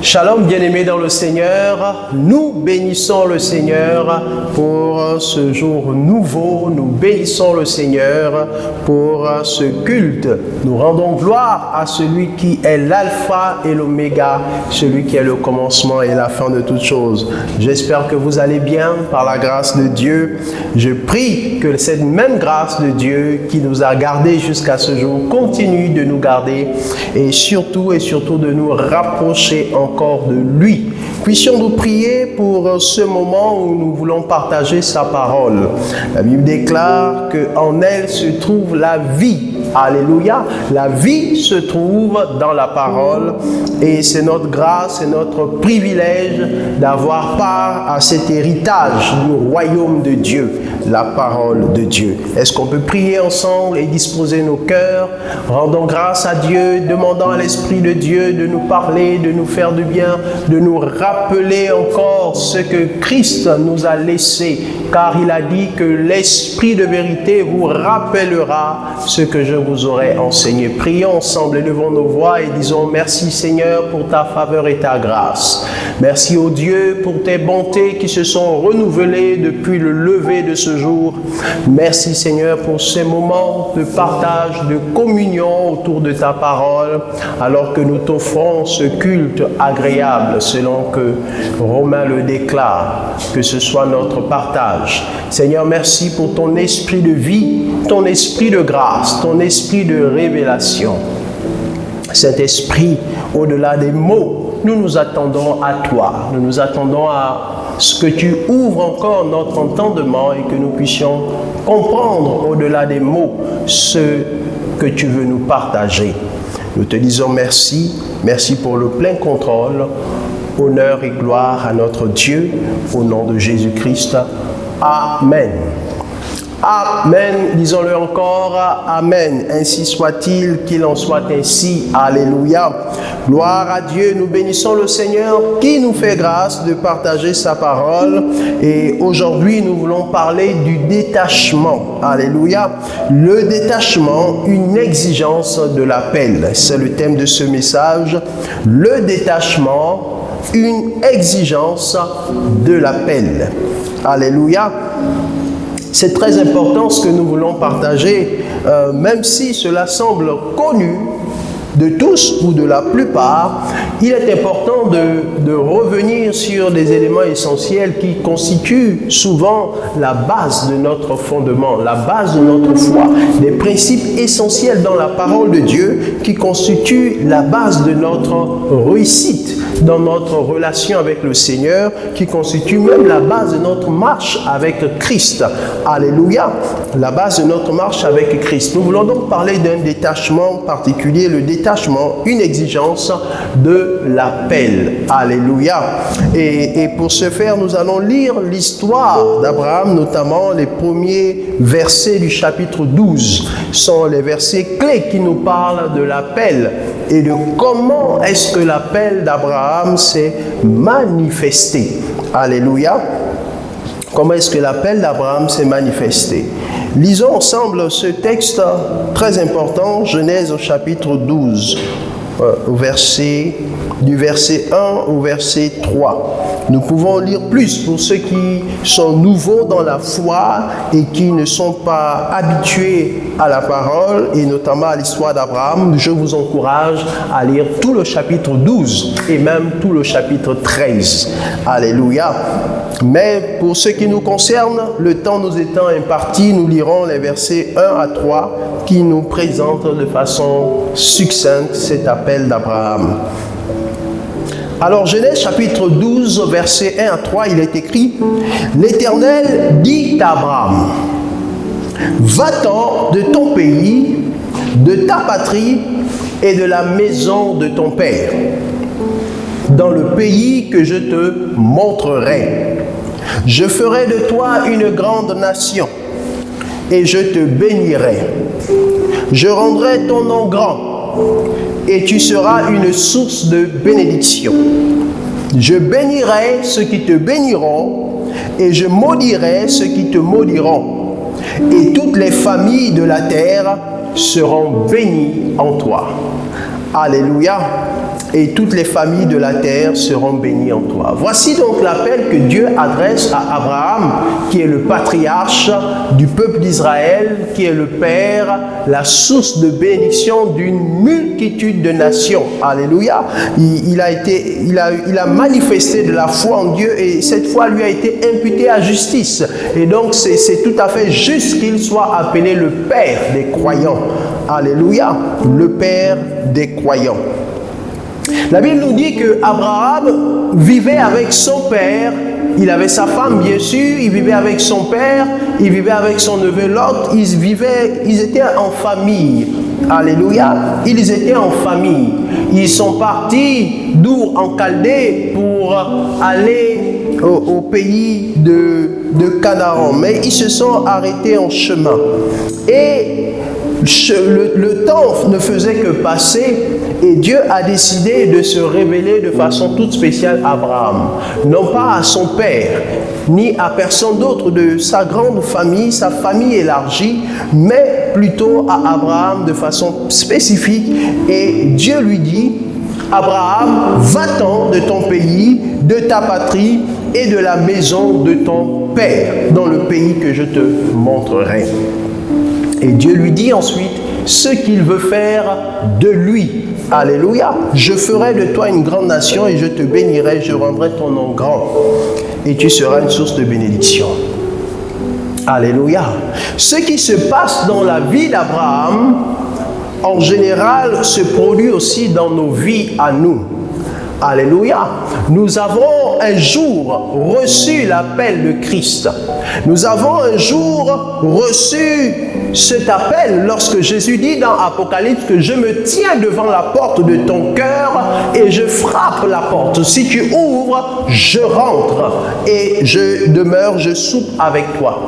Shalom, bien-aimés dans le Seigneur, nous bénissons le Seigneur pour ce jour nouveau, nous bénissons le Seigneur pour ce culte. Nous rendons gloire à celui qui est l'alpha et l'oméga, celui qui est le commencement et la fin de toutes choses. J'espère que vous allez bien par la grâce de Dieu. Je prie que cette même grâce de Dieu qui nous a gardés jusqu'à ce jour continue de nous garder et surtout de nous rapprocher encore de lui. Puissions-nous prier pour ce moment où nous voulons partager sa parole. La Bible déclare qu'en elle se trouve la vie. Alléluia. La vie se trouve dans la parole et c'est notre grâce, c'est notre privilège d'avoir part à cet héritage du royaume de Dieu, la parole de Dieu. Est-ce qu'on peut prier ensemble et disposer nos cœurs? Rendons grâce à Dieu, demandant à l'Esprit de Dieu de nous parler, de nous faire du bien, de nous rappeler encore ce que Christ nous a laissé, car il a dit que l'Esprit de vérité vous rappellera ce que je vous aurai enseigné. Prions ensemble, élevons nos voix et disons merci Seigneur pour ta faveur et ta grâce. Merci ô Dieu pour tes bontés qui se sont renouvelées depuis le lever de ce jour. Merci Seigneur pour ces moments de partage, de communion autour de ta parole, alors que nous t'offrons ce culte agréable selon que Romain le déclare, que ce soit notre partage. Seigneur, merci pour ton esprit de vie, ton esprit de grâce, ton esprit de révélation. Cet esprit, au-delà des mots, nous nous attendons à toi. Nous nous attendons à ce que tu ouvres encore notre entendement et que nous puissions comprendre au-delà des mots ce que tu veux nous partager. Nous te disons merci, merci pour le plein contrôle. Honneur et gloire à notre Dieu, au nom de Jésus-Christ. Amen. Amen. Disons-le encore. Amen. Ainsi soit-il, qu'il en soit ainsi. Alléluia. Gloire à Dieu. Nous bénissons le Seigneur qui nous fait grâce de partager sa parole. Et aujourd'hui, nous voulons parler du détachement. Alléluia. Le détachement, une exigence de l'appel. C'est le thème de ce message. Le détachement, une exigence de l'appel. Alléluia. C'est très important ce que nous voulons partager, même si cela semble connu de tous ou de la plupart. Il est important de revenir sur des éléments essentiels qui constituent souvent la base de notre fondement, la base de notre foi, des principes essentiels dans la parole de Dieu qui constituent la base de notre réussite dans notre relation avec le Seigneur, qui constitue même la base de notre marche avec Christ. Alléluia, la base de notre marche avec Christ. Nous voulons donc parler d'un détachement particulier, le détachement, une exigence de l'appel. Alléluia. Et pour ce faire, nous allons lire l'histoire d'Abraham, notamment les premiers versets du chapitre 12. Ce sont les versets clés qui nous parlent de l'appel et de comment est-ce que l'appel d'Abraham s'est manifesté. Alléluia. Comment est-ce que l'appel d'Abraham s'est manifesté? Lisons ensemble ce texte très important, Genèse au chapitre 12, du verset 1 au verset 3. Nous pouvons lire plus pour ceux qui sont nouveaux dans la foi et qui ne sont pas habitués à la parole et notamment à l'histoire d'Abraham. Je vous encourage à lire tout le chapitre 12 et même tout le chapitre 13. Alléluia. Mais pour ce qui nous concerne, le temps nous étant imparti, nous lirons les versets 1 à 3 qui nous présentent de façon succincte cet appel d'Abraham. Alors, Genèse chapitre 12, versets 1 à 3, il est écrit « L'Éternel dit à Abraham, va-t'en de ton pays, de ta patrie et de la maison de ton père, dans le pays que je te montrerai. Je ferai de toi une grande nation, et je te bénirai. Je rendrai ton nom grand, et tu seras une source de bénédiction. Je bénirai ceux qui te béniront, et je maudirai ceux qui te maudiront. Et toutes les familles de la terre seront bénies en toi. Alléluia. Et toutes les familles de la terre seront bénies en toi. Voici donc l'appel que Dieu adresse à Abraham, qui est le patriarche du peuple d'Israël, qui est le père, la source de bénédiction d'une multitude de nations. Alléluia. Il a manifesté de la foi en Dieu et cette foi lui a été imputée à justice. Et donc c'est tout à fait juste qu'il soit appelé le père des croyants. Alléluia. Le père des croyants. La Bible nous dit que Abraham vivait avec son père, il avait sa femme bien sûr, il vivait avec son père, il vivait avec son neveu Lot, ils étaient en famille. Alléluia, ils étaient en famille. Ils sont partis d'Our en Chaldée pour aller au pays de Canaan, mais ils se sont arrêtés en chemin. Et le temps ne faisait que passer et Dieu a décidé de se révéler de façon toute spéciale à Abraham. Non pas à son père, ni à personne d'autre de sa grande famille, sa famille élargie, mais plutôt à Abraham de façon spécifique. Et Dieu lui dit, Abraham, va-t'en de ton pays, de ta patrie et de la maison de ton père, dans le pays que je te montrerai. Et Dieu lui dit ensuite ce qu'il veut faire de lui. Alléluia. Je ferai de toi une grande nation et je te bénirai, je rendrai ton nom grand. Et tu seras une source de bénédiction. Alléluia. Ce qui se passe dans la vie d'Abraham, en général, se produit aussi dans nos vies à nous. Alléluia. Nous avons un jour reçu l'appel de Christ. Nous avons un jour reçu cet appel lorsque Jésus dit dans Apocalypse que je me tiens devant la porte de ton cœur et je frappe la porte. Si tu ouvres, je rentre et je demeure, je soupe avec toi.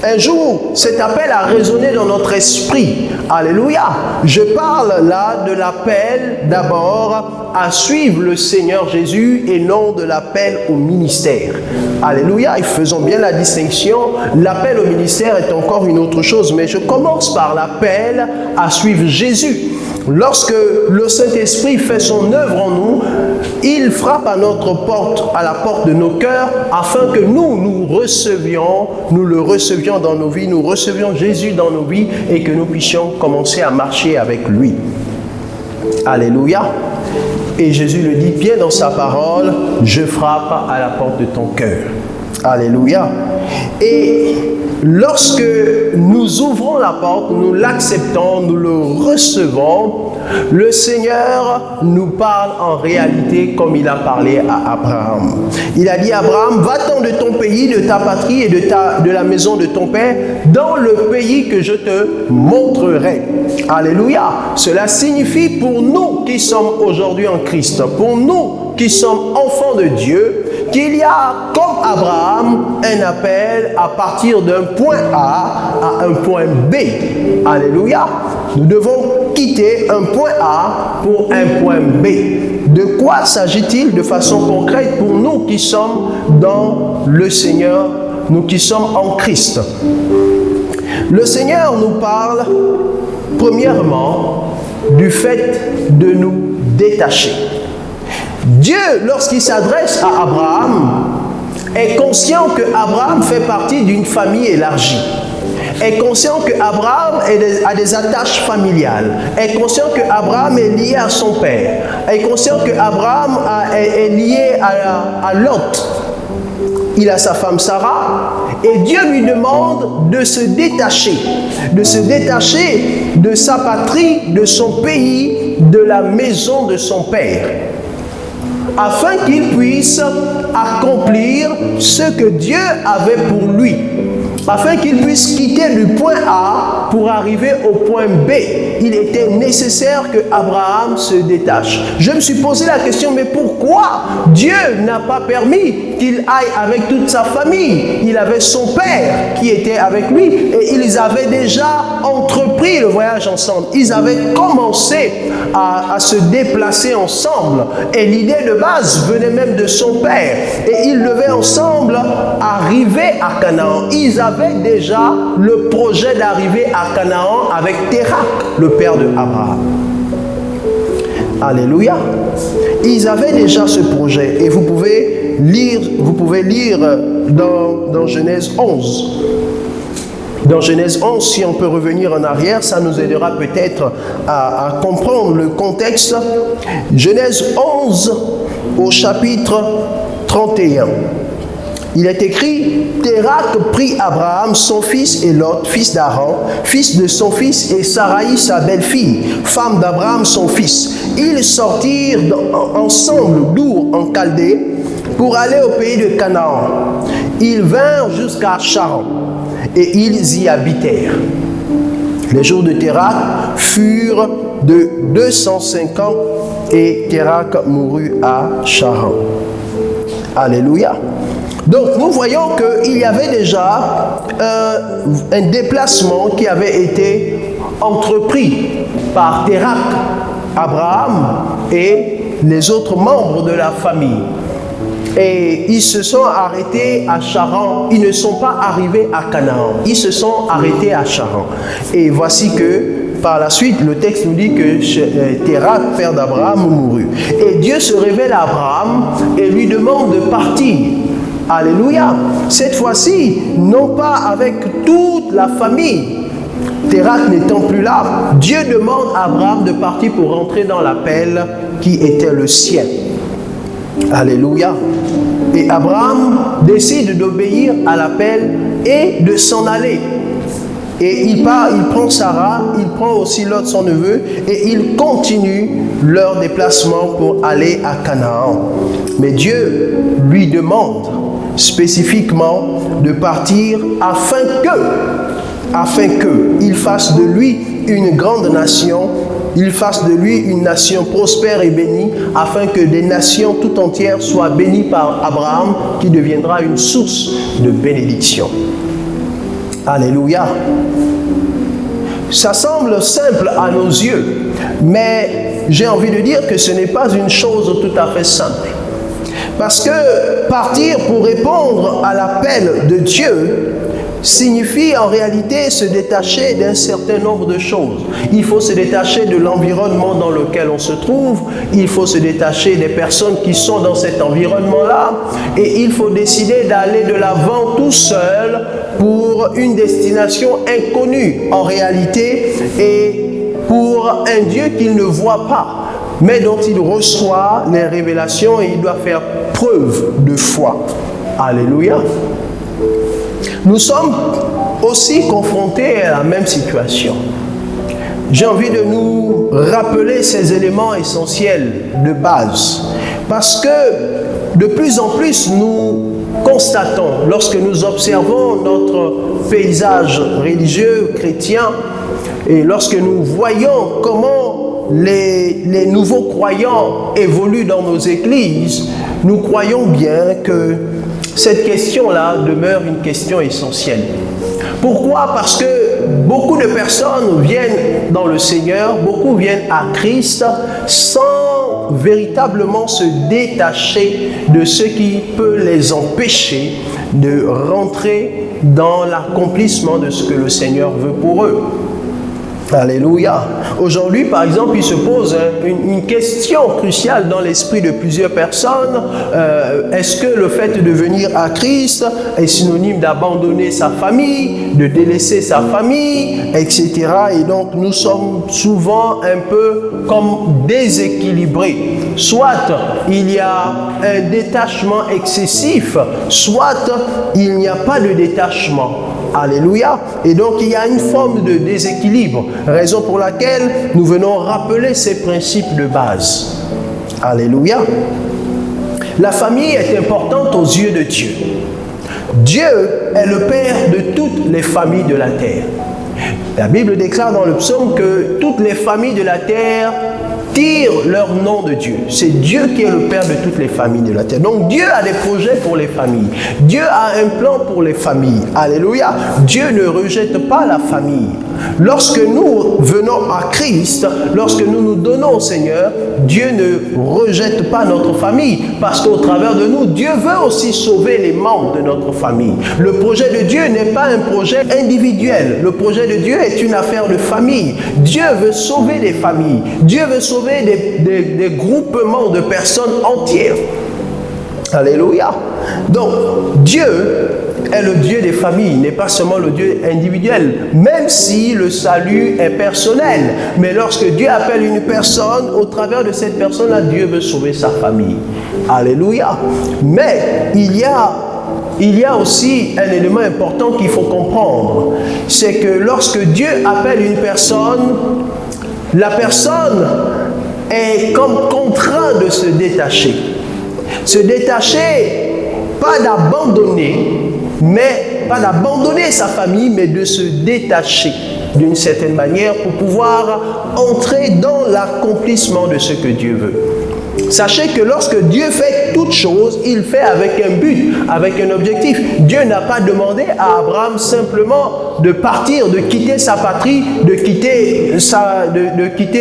Un jour, cet appel a résonné dans notre esprit. Alléluia. Je parle là de l'appel d'abord à suivre le Seigneur Jésus et non de l'appel au ministère. Alléluia. Et faisons bien la distinction. L'appel au ministère est encore une autre chose. Mais je commence par l'appel à suivre Jésus. Lorsque le Saint-Esprit fait son œuvre en nous, il frappe à notre porte, à la porte de nos cœurs, afin que nous le recevions dans nos vies, nous recevions Jésus dans nos vies et que nous puissions commencer à marcher avec lui. Alléluia. Et Jésus le dit bien dans sa parole, je frappe à la porte de ton cœur. Alléluia. Et lorsque nous ouvrons la porte, nous l'acceptons, nous le recevons, le Seigneur nous parle en réalité comme il a parlé à Abraham. Il a dit à Abraham, va-t'en de ton pays, de ta patrie et de la maison de ton père, dans le pays que je te montrerai. Alléluia. Cela signifie pour nous qui sommes aujourd'hui en Christ, pour nous qui sommes enfants de Dieu, qu'il y a, comme Abraham, un appel à partir d'un point A à un point B. Alléluia. Nous devons quitter un point A pour un point B. De quoi s'agit-il de façon concrète pour nous qui sommes dans le Seigneur, nous qui sommes en Christ? Le Seigneur nous parle, premièrement, du fait de nous détacher. Dieu, lorsqu'il s'adresse à Abraham, est conscient que Abraham fait partie d'une famille élargie, est conscient que Abraham a des attaches familiales, est conscient que Abraham est lié à son père, est conscient que Abraham est lié à Lot. Il a sa femme Sarah et Dieu lui demande de se détacher de sa patrie, de son pays, de la maison de son père, afin qu'il puisse accomplir ce que Dieu avait pour lui, afin qu'il puisse quitter du point A pour arriver au point B, il était nécessaire que Abraham se détache. Je me suis posé la question, mais pourquoi Dieu n'a pas permis qu'il aille avec toute sa famille? Il avait son père qui était avec lui et ils avaient déjà entrepris le voyage ensemble. Ils avaient commencé à se déplacer ensemble et l'idée de base venait même de son père et ils devaient ensemble arriver à Canaan. Ils avaient déjà le projet d'arriver à Canaan avec Térak, le père de Abraham. Alléluia. Ils avaient déjà ce projet et vous pouvez lire dans Genèse 11. Dans Genèse 11, si on peut revenir en arrière, ça nous aidera peut-être à comprendre le contexte. Genèse 11 au chapitre 31. Il est écrit, Térak prit Abraham, son fils, et Lot, fils d'Aaron, fils de son fils, et Saraï, sa belle-fille, femme d'Abraham, son fils. Ils sortirent ensemble d'Our en Chaldée pour aller au pays de Canaan. Ils vinrent jusqu'à Charan et ils y habitèrent. Les jours de Térak furent de 205 ans et Térak mourut à Charan. Alléluia. Donc nous voyons qu'il y avait déjà un déplacement qui avait été entrepris par Térak, Abraham et les autres membres de la famille. Et ils se sont arrêtés à Charan. Ils ne sont pas arrivés à Canaan. Ils se sont arrêtés à Charan. Et voici que par la suite, le texte nous dit que Térak, père d'Abraham, mourut. Et Dieu se révèle à Abraham et lui demande de partir. Alléluia. Cette fois-ci, non pas avec toute la famille. Térak n'étant plus là, Dieu demande à Abraham de partir pour rentrer dans l'appel qui était le sien. Alléluia. Et Abraham décide d'obéir à l'appel et de s'en aller. Et il part, il prend Sarah, il prend aussi Lot, son neveu, et ils continuent leur déplacement pour aller à Canaan. Mais Dieu lui demande spécifiquement de partir afin qu'il fasse de lui une grande nation, il fasse de lui une nation prospère et bénie, afin que des nations tout entières soient bénies par Abraham, qui deviendra une source de bénédiction. Alléluia. Ça semble simple à nos yeux, mais j'ai envie de dire que ce n'est pas une chose tout à fait simple. Parce que partir pour répondre à l'appel de Dieu signifie en réalité se détacher d'un certain nombre de choses. Il faut se détacher de l'environnement dans lequel on se trouve, il faut se détacher des personnes qui sont dans cet environnement-là, et il faut décider d'aller de l'avant tout seul pour une destination inconnue en réalité, et pour un Dieu qu'il ne voit pas, mais dont il reçoit les révélations et il doit faire preuve de foi. Alléluia. Nous sommes aussi confrontés à la même situation. J'ai envie de nous rappeler ces éléments essentiels de base, parce que de plus en plus nous constatons, lorsque nous observons notre paysage religieux chrétien et lorsque nous voyons comment les nouveaux croyants évoluent dans nos églises, nous croyons bien que cette question-là demeure une question essentielle. Pourquoi? Parce que beaucoup de personnes viennent dans le Seigneur, beaucoup viennent à Christ sans véritablement se détacher de ce qui peut les empêcher de rentrer dans l'accomplissement de ce que le Seigneur veut pour eux. Alléluia. Aujourd'hui, par exemple, il se pose une question cruciale dans l'esprit de plusieurs personnes. Est-ce que le fait de venir à Christ est synonyme d'abandonner sa famille, de délaisser sa famille, etc. Et donc, nous sommes souvent un peu comme déséquilibrés. Soit il y a un détachement excessif, soit il n'y a pas de détachement. Alléluia. Et donc il y a une forme de déséquilibre, raison pour laquelle nous venons rappeler ces principes de base. Alléluia. La famille est importante aux yeux de Dieu. Dieu est le Père de toutes les familles de la terre. La Bible déclare dans le psaume que toutes les familles de la terre tirent leur nom de Dieu. C'est Dieu qui est le Père de toutes les familles de la terre. Donc Dieu a des projets pour les familles. Dieu a un plan pour les familles. Alléluia. Dieu ne rejette pas la famille. Lorsque nous venons à Christ, lorsque nous nous donnons au Seigneur, Dieu ne rejette pas notre famille, parce qu'au travers de nous, Dieu veut aussi sauver les membres de notre famille. Le projet de Dieu n'est pas un projet individuel. Le projet de Dieu est une affaire de famille. Dieu veut sauver des familles. Dieu veut sauver des groupements de personnes entières. Alléluia. Donc, Dieu est le Dieu des familles, n'est pas seulement le Dieu individuel, même si le salut est personnel. Mais lorsque Dieu appelle une personne, au travers de cette personne-là, Dieu veut sauver sa famille. Alléluia. Mais il y a aussi un élément important qu'il faut comprendre. C'est que lorsque Dieu appelle une personne, la personne est comme contrainte de se détacher. Se détacher, pas d'abandonner, mais pas d'abandonner sa famille, mais de se détacher d'une certaine manière pour pouvoir entrer dans l'accomplissement de ce que Dieu veut. Sachez que lorsque Dieu fait toute chose, il fait avec un but, avec un objectif. Dieu n'a pas demandé à Abraham simplement de partir, de quitter sa patrie, de quitter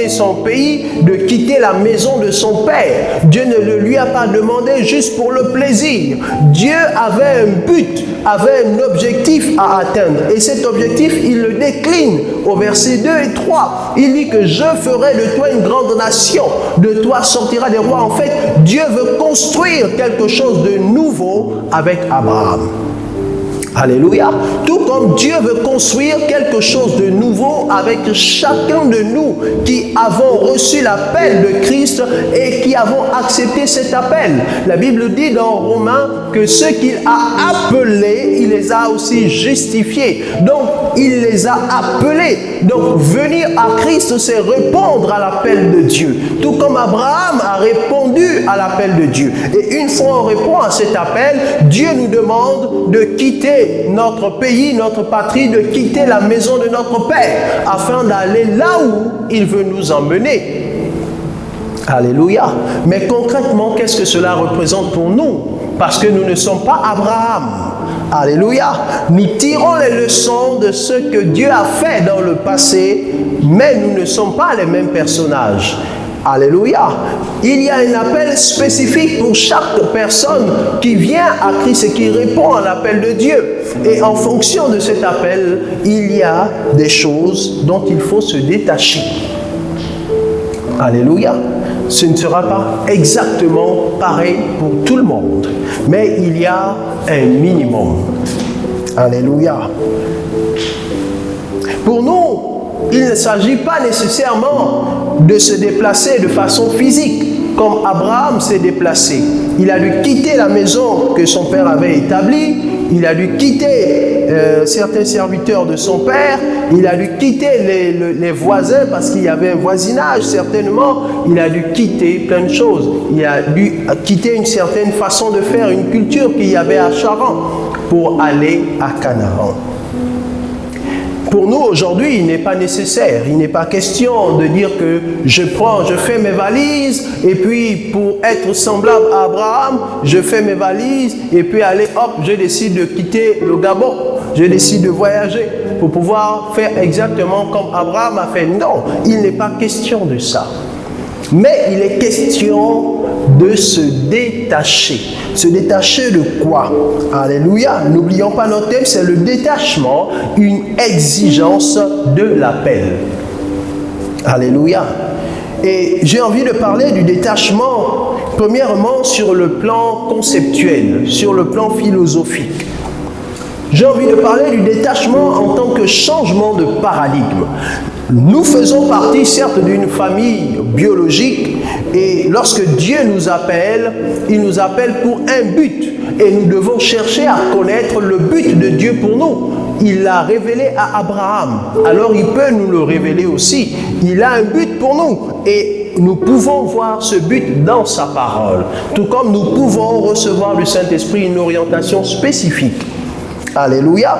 son pays, de quitter la maison de son père. Dieu ne le lui a pas demandé juste pour le plaisir. Dieu avait un but, avait un objectif à atteindre. Et cet objectif, il le décline au verset 2 et 3. Il dit que je ferai de toi une grande nation, de toi sortira des rois. En fait, Dieu veut construire quelque chose de nouveau avec Abraham. Alléluia. Tout comme Dieu veut construire quelque chose de nouveau avec chacun de nous qui avons reçu l'appel de Christ et qui avons accepté cet appel. La Bible dit dans Romains que ceux qu'il a appelés, il les a aussi justifiés. Donc, il les a appelés. Donc, venir à Christ, c'est répondre à l'appel de Dieu. Tout comme Abraham a répondu à l'appel de Dieu. Et une fois on répond à cet appel, Dieu nous demande de quitter notre pays, notre patrie, de quitter la maison de notre Père, afin d'aller là où il veut nous emmener. Alléluia. Mais concrètement, qu'est-ce que cela représente pour nous? Parce que nous ne sommes pas Abraham. Alléluia. Nous tirons les leçons de ce que Dieu a fait dans le passé, mais nous ne sommes pas les mêmes personnages. Alléluia. Il y a un appel spécifique pour chaque personne qui vient à Christ et qui répond à l'appel de Dieu. Et en fonction de cet appel, il y a des choses dont il faut se détacher. Alléluia. Ce ne sera pas exactement pareil pour tout le monde, mais il y a un minimum. Alléluia. Pour nous, il ne s'agit pas nécessairement de se déplacer de façon physique, comme Abraham s'est déplacé. Il a dû quitter la maison que son père avait établie, il a dû quitter certains serviteurs de son père, il a dû quitter les voisins parce qu'il y avait un voisinage certainement, il a dû quitter plein de choses. Il a dû quitter une certaine façon de faire, une culture qu'il y avait à Charan pour aller à Canaan. Pour nous, aujourd'hui, il n'est pas nécessaire, il n'est pas question de dire que je fais mes valises, et puis pour être semblable à Abraham, je fais mes valises, et puis allez, hop, je décide de quitter le Gabon, je décide de voyager pour pouvoir faire exactement comme Abraham a fait. Non, il n'est pas question de ça. Mais il est question de se détacher. Se détacher de quoi? Alléluia. N'oublions pas notre thème, c'est le détachement, une exigence de l'appel. Alléluia. Et j'ai envie de parler du détachement, premièrement sur le plan conceptuel, sur le plan philosophique. J'ai envie de parler du détachement en tant que changement de paradigme. Nous faisons partie certes d'une famille biologique et lorsque Dieu nous appelle, il nous appelle pour un but et nous devons chercher à connaître le but de Dieu pour nous. Il l'a révélé à Abraham, alors il peut nous le révéler aussi. Il a un but pour nous et nous pouvons voir ce but dans sa parole, tout comme nous pouvons recevoir du Saint-Esprit une orientation spécifique. Alléluia.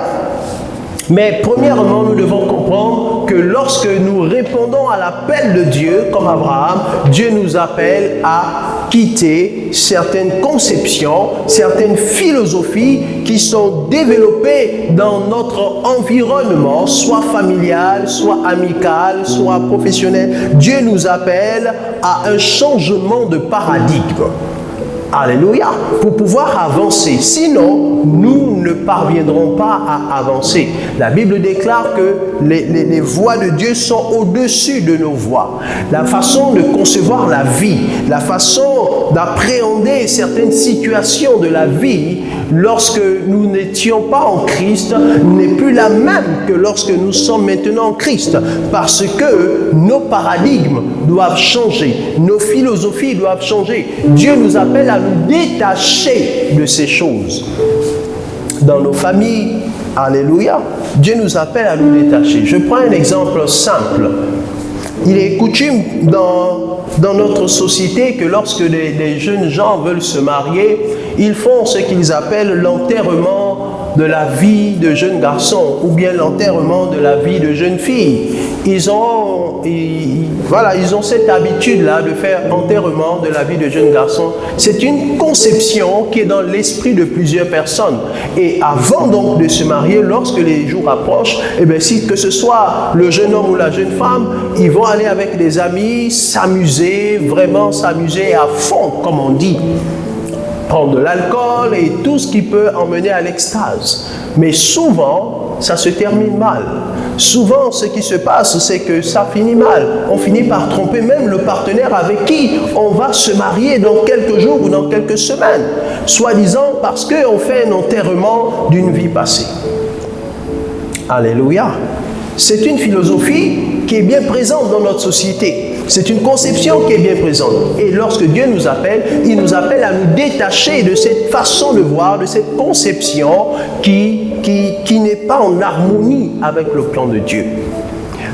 Mais premièrement, nous devons comprendre que lorsque nous répondons à l'appel de Dieu, comme Abraham, Dieu nous appelle à quitter certaines conceptions, certaines philosophies qui sont développées dans notre environnement, soit familial, soit amical, soit professionnel. Dieu nous appelle à un changement de paradigme. Alléluia, pour pouvoir avancer. Sinon, nous ne parviendrons pas à avancer. La Bible déclare que les voies de Dieu sont au-dessus de nos voies. La façon de concevoir la vie, la façon d'appréhender certaines situations de la vie, lorsque nous n'étions pas en Christ, n'est plus la même que lorsque nous sommes maintenant en Christ. Parce que nos paradigmes doivent changer, nos philosophies doivent changer. Dieu nous appelle à nous détacher de ces choses. Dans nos familles, alléluia, Dieu nous appelle à nous détacher. Je prends un exemple simple. Il est coutume dans notre société que lorsque les jeunes gens veulent se marier, ils font ce qu'ils appellent l'enterrement de la vie de jeunes garçons ou bien l'enterrement de la vie de jeunes filles. Ils ont cette habitude-là de faire enterrement de la vie de jeunes garçons. C'est une conception qui est dans l'esprit de plusieurs personnes. Et avant donc de se marier, lorsque les jours approchent, que ce soit le jeune homme ou la jeune femme, ils vont aller avec des amis, s'amuser, vraiment s'amuser à fond, comme on dit. Prendre de l'alcool et tout ce qui peut emmener à l'extase. Mais souvent, ça se termine mal. Souvent, ce qui se passe, c'est que ça finit mal. On finit par tromper même le partenaire avec qui on va se marier dans quelques jours ou dans quelques semaines. Soi-disant parce qu'on fait un enterrement d'une vie passée. Alléluia. C'est une philosophie qui est bien présente dans notre société. C'est une conception qui est bien présente. Et lorsque Dieu nous appelle, il nous appelle à nous détacher de cette façon de voir, de cette conception qui n'est pas en harmonie avec le plan de Dieu.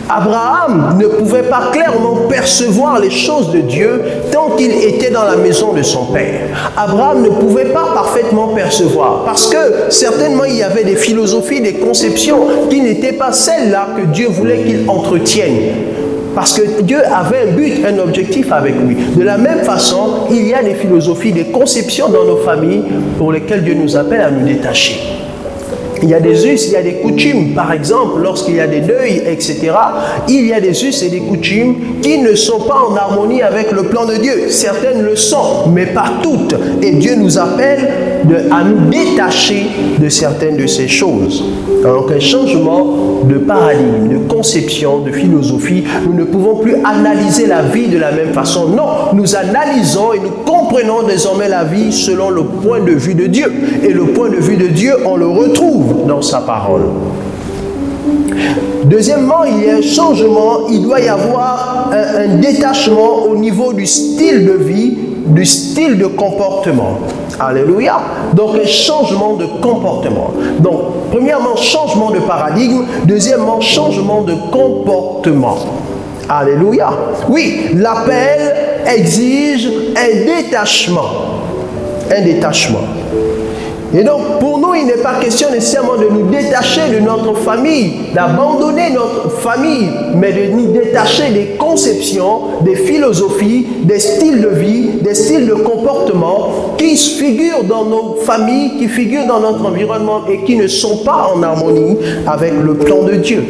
Abraham ne pouvait pas clairement percevoir les choses de Dieu tant qu'il était dans la maison de son père. Abraham ne pouvait pas parfaitement percevoir parce que certainement il y avait des philosophies, des conceptions qui n'étaient pas celles-là que Dieu voulait qu'il entretienne. Parce que Dieu avait un but, un objectif avec lui. De la même façon, il y a des philosophies, des conceptions dans nos familles pour lesquelles Dieu nous appelle à nous détacher. Il y a des us, il y a des coutumes. Par exemple, lorsqu'il y a des deuils, etc., il y a des us et des coutumes qui ne sont pas en harmonie avec le plan de Dieu. Certaines le sont, mais pas toutes. Et Dieu nous appelle à nous détacher de certaines de ces choses. Donc un changement de paradigme, de conception, de philosophie. Nous ne pouvons plus analyser la vie de la même façon. Non, nous analysons et nous comprenons désormais la vie selon le point de vue de Dieu. Et le point de vue de Dieu, on le retrouve dans sa parole. Deuxièmement, il y a un changement, il doit y avoir un détachement au niveau du style de vie, du style de comportement. Alléluia. Donc un changement de comportement. Donc premièrement, changement de paradigme. Deuxièmement, changement de comportement. Alléluia. Oui, l'appel exige un détachement. Un détachement. Et donc, pour nous, il n'est pas question nécessairement de nous détacher de notre famille, d'abandonner notre famille, mais de nous détacher des conceptions, des philosophies, des styles de vie, des styles de comportement qui figurent dans nos familles, qui figurent dans notre environnement et qui ne sont pas en harmonie avec le plan de Dieu.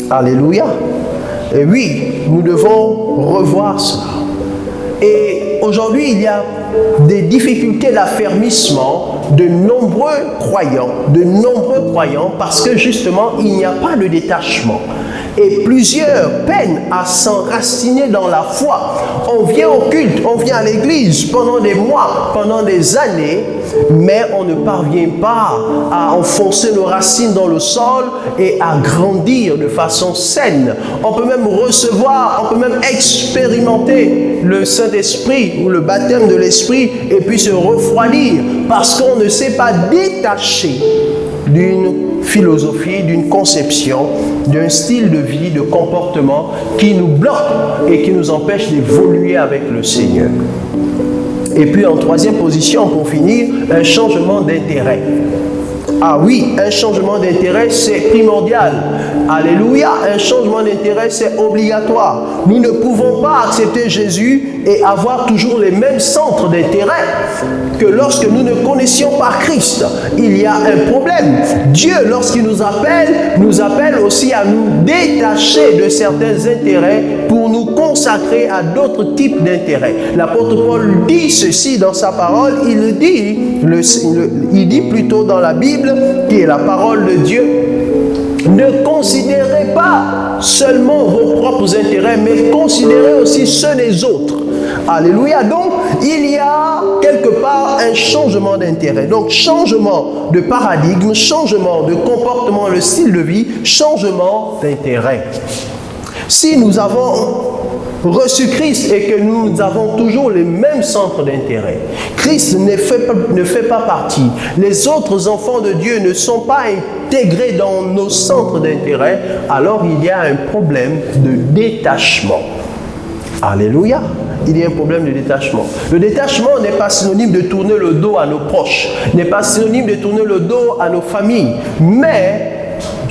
Alléluia. Et oui, nous devons revoir cela. Et aujourd'hui, il y a des difficultés d'affermissement de nombreux croyants, parce que justement, il n'y a pas de détachement. Et plusieurs peinent à s'enraciner dans la foi. On vient au culte, on vient à l'église pendant des mois, pendant des années, mais on ne parvient pas à enfoncer nos racines dans le sol et à grandir de façon saine. On peut même recevoir, on peut même expérimenter le Saint-Esprit ou le baptême de l'Esprit et puis se refroidir parce qu'on ne s'est pas détaché d'une philosophie, d'une conception, d'un style de vie, de comportement qui nous bloque et qui nous empêche d'évoluer avec le Seigneur. Et puis en troisième position, pour finir, un changement d'intérêt. Ah oui, un changement d'intérêt, c'est primordial. Alléluia, un changement d'intérêt, c'est obligatoire. Nous ne pouvons pas accepter Jésus et avoir toujours les mêmes centres d'intérêt que lorsque nous ne connaissions pas Christ. Il y a un problème. Dieu, lorsqu'il nous appelle aussi à nous détacher de certains intérêts pour nous consacrer à d'autres types d'intérêts. L'apôtre Paul dit ceci dans sa parole, il dit plutôt dans la Bible, qui est la parole de Dieu, ne considérez pas seulement vos propres intérêts, mais considérez aussi ceux des autres. Alléluia. Donc, il y a quelque part un changement d'intérêt. Donc, changement de paradigme, changement de comportement, le style de vie, changement d'intérêt. Si nous avons reçu Christ et que nous avons toujours les mêmes centres d'intérêt, Christ ne fait pas partie, les autres enfants de Dieu ne sont pas intégrés dans nos centres d'intérêt, alors il y a un problème de détachement. Alléluia. Il y a un problème de détachement. Le détachement n'est pas synonyme de tourner le dos à nos proches, n'est pas synonyme de tourner le dos à nos familles, mais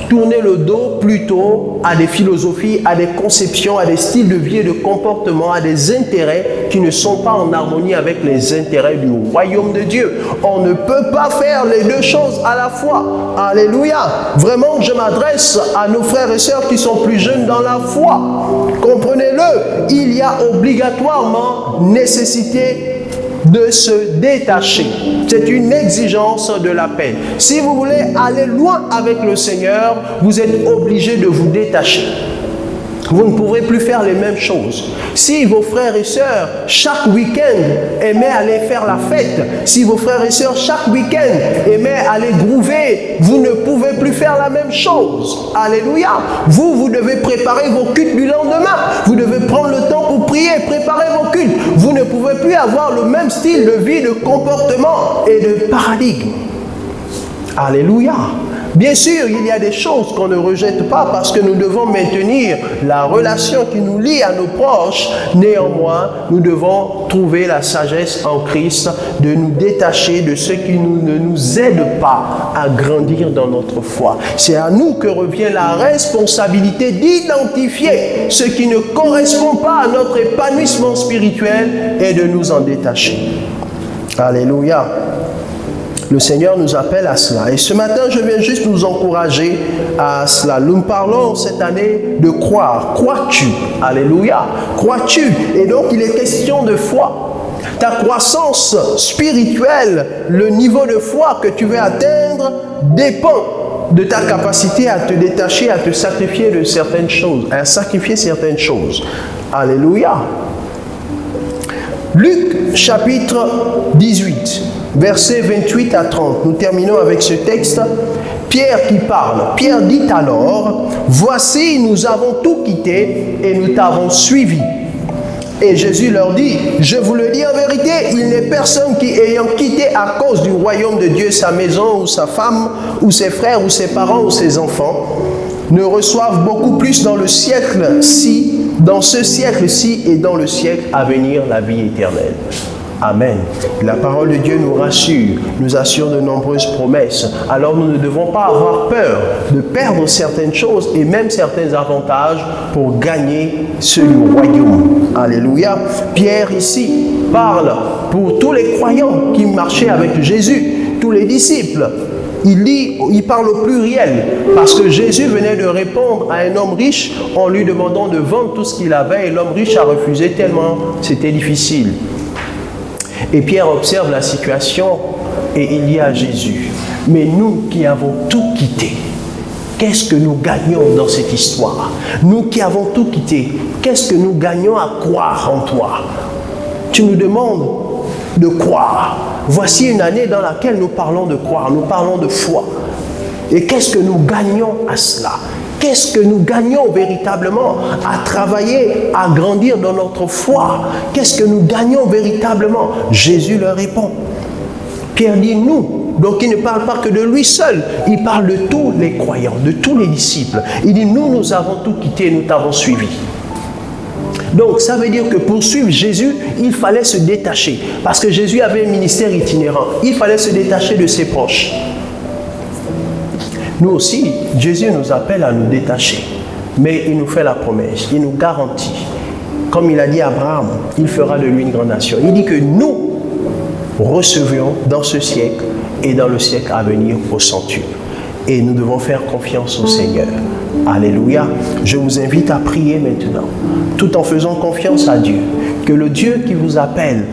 tourner le dos plutôt à des philosophies, à des conceptions, à des styles de vie et de comportement, à des intérêts qui ne sont pas en harmonie avec les intérêts du royaume de Dieu. On ne peut pas faire les deux choses à la fois. Alléluia. Vraiment, je m'adresse à nos frères et sœurs qui sont plus jeunes dans la foi. Comprenez-le, il y a obligatoirement nécessité de se détacher. C'est une exigence de la paix. Si vous voulez aller loin avec le Seigneur, vous êtes obligé de vous détacher. Vous ne pourrez plus faire les mêmes choses. Si vos frères et sœurs, chaque week-end, aimaient aller faire la fête, si vos frères et sœurs, chaque week-end, aimaient aller groover, vous ne pouvez plus faire la même chose. Alléluia. Vous devez préparer vos cultes du lendemain. Vous devez prendre le temps pour prier, préparer vos cultes. Vous ne pouvez plus avoir le même style de vie, de comportement et de paradigme. Alléluia. Bien sûr, il y a des choses qu'on ne rejette pas parce que nous devons maintenir la relation qui nous lie à nos proches. Néanmoins, nous devons trouver la sagesse en Christ de nous détacher de ce qui ne nous aide pas à grandir dans notre foi. C'est à nous que revient la responsabilité d'identifier ce qui ne correspond pas à notre épanouissement spirituel et de nous en détacher. Alléluia. Le Seigneur nous appelle à cela. Et ce matin, je viens juste nous encourager à cela. Nous parlons cette année de croire. Crois-tu? Alléluia. Crois-tu? Et donc, il est question de foi. Ta croissance spirituelle, le niveau de foi que tu veux atteindre dépend de ta capacité à te détacher, à te sacrifier de certaines choses, à sacrifier certaines choses. Alléluia. Luc chapitre 18. Versets 28 à 30. Nous terminons avec ce texte. Pierre qui parle. Pierre dit alors, « Voici, nous avons tout quitté et nous t'avons suivi. » Et Jésus leur dit, « Je vous le dis en vérité, il n'est personne qui, ayant quitté à cause du royaume de Dieu sa maison ou sa femme ou ses frères ou ses parents ou ses enfants, ne reçoivent beaucoup plus dans le siècle-ci, dans ce siècle-ci et dans le siècle à venir la vie éternelle. » Amen. La parole de Dieu nous rassure, nous assure de nombreuses promesses. Alors nous ne devons pas avoir peur de perdre certaines choses et même certains avantages pour gagner ce royaume. Alléluia. Pierre ici parle pour tous les croyants qui marchaient avec Jésus, tous les disciples. Il parle au pluriel parce que Jésus venait de répondre à un homme riche en lui demandant de vendre tout ce qu'il avait et l'homme riche a refusé tellement c'était difficile. Et Pierre observe la situation et il dit à Jésus, « Mais nous qui avons tout quitté, qu'est-ce que nous gagnons dans cette histoire? Nous qui avons tout quitté, qu'est-ce que nous gagnons à croire en toi? Tu nous demandes de croire. Voici une année dans laquelle nous parlons de croire, nous parlons de foi. Et qu'est-ce que nous gagnons à cela? Qu'est-ce que nous gagnons véritablement à travailler, à grandir dans notre foi? Qu'est-ce que nous gagnons véritablement? Jésus leur répond. Pierre dit nous. Donc il ne parle pas que de lui seul. Il parle de tous les croyants, de tous les disciples. Il dit nous avons tout quitté, nous t'avons suivi. Donc ça veut dire que pour suivre Jésus, il fallait se détacher. Parce que Jésus avait un ministère itinérant. Il fallait se détacher de ses proches. Nous aussi, Jésus nous appelle à nous détacher. Mais il nous fait la promesse, il nous garantit. Comme il a dit à Abraham, il fera de lui une grande nation. Il dit que nous recevions dans ce siècle et dans le siècle à venir au centuple. Et nous devons faire confiance au Seigneur. Alléluia. Je vous invite à prier maintenant, tout en faisant confiance à Dieu. Que le Dieu qui vous appelle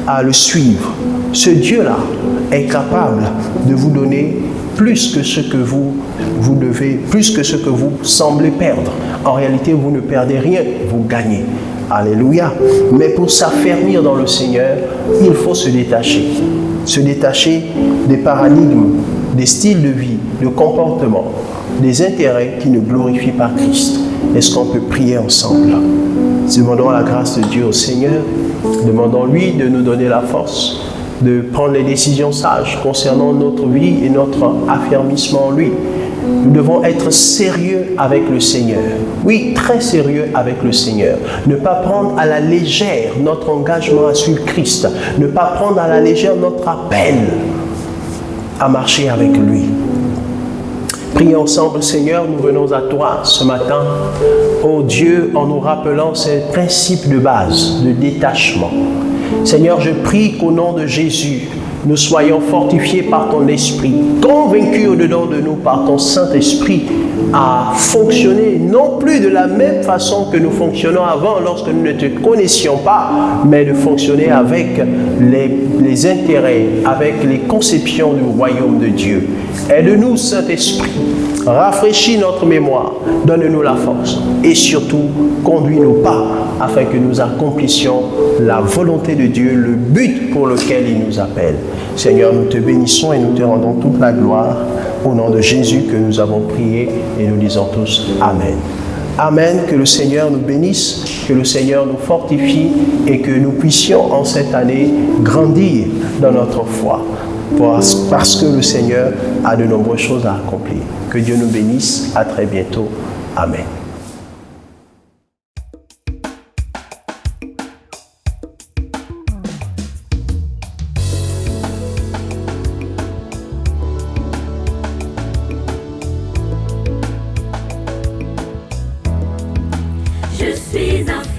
à le suivre, ce Dieu-là est capable de vous donner plus que ce que vous devez, plus que ce que vous semblez perdre. En réalité, vous ne perdez rien, vous gagnez. Alléluia. Mais pour s'affermir dans le Seigneur, il faut se détacher. Se détacher des paradigmes, des styles de vie, de comportement, des intérêts qui ne glorifient pas Christ. Est-ce qu'on peut prier ensemble? Demandons la grâce de Dieu au Seigneur. Demandons-lui de nous donner la force de prendre les décisions sages concernant notre vie et notre affermissement en lui. Nous devons être sérieux avec le Seigneur. Oui, très sérieux avec le Seigneur. Ne pas prendre à la légère notre engagement à suivre Christ. Ne pas prendre à la légère notre appel à marcher avec lui. Prions ensemble, Seigneur, nous venons à toi ce matin, ô Dieu, en nous rappelant ces principes de base, de détachement. Seigneur, je prie qu'au nom de Jésus, nous soyons fortifiés par ton esprit, convaincus au-dedans de nous par ton Saint-Esprit à fonctionner non plus de la même façon que nous fonctionnons avant lorsque nous ne te connaissions pas, mais de fonctionner avec les intérêts, avec les conceptions du royaume de Dieu. Aide-nous, Saint-Esprit, rafraîchis notre mémoire, donne-nous la force et surtout conduis-nous pas afin que nous accomplissions la volonté de Dieu, le but pour lequel il nous appelle. Seigneur, nous te bénissons et nous te rendons toute la gloire au nom de Jésus que nous avons prié et nous disons tous Amen. Amen, que le Seigneur nous bénisse, que le Seigneur nous fortifie et que nous puissions en cette année grandir dans notre foi parce que le Seigneur a de nombreuses choses à accomplir. Que Dieu nous bénisse, à très bientôt. Amen. Je suis un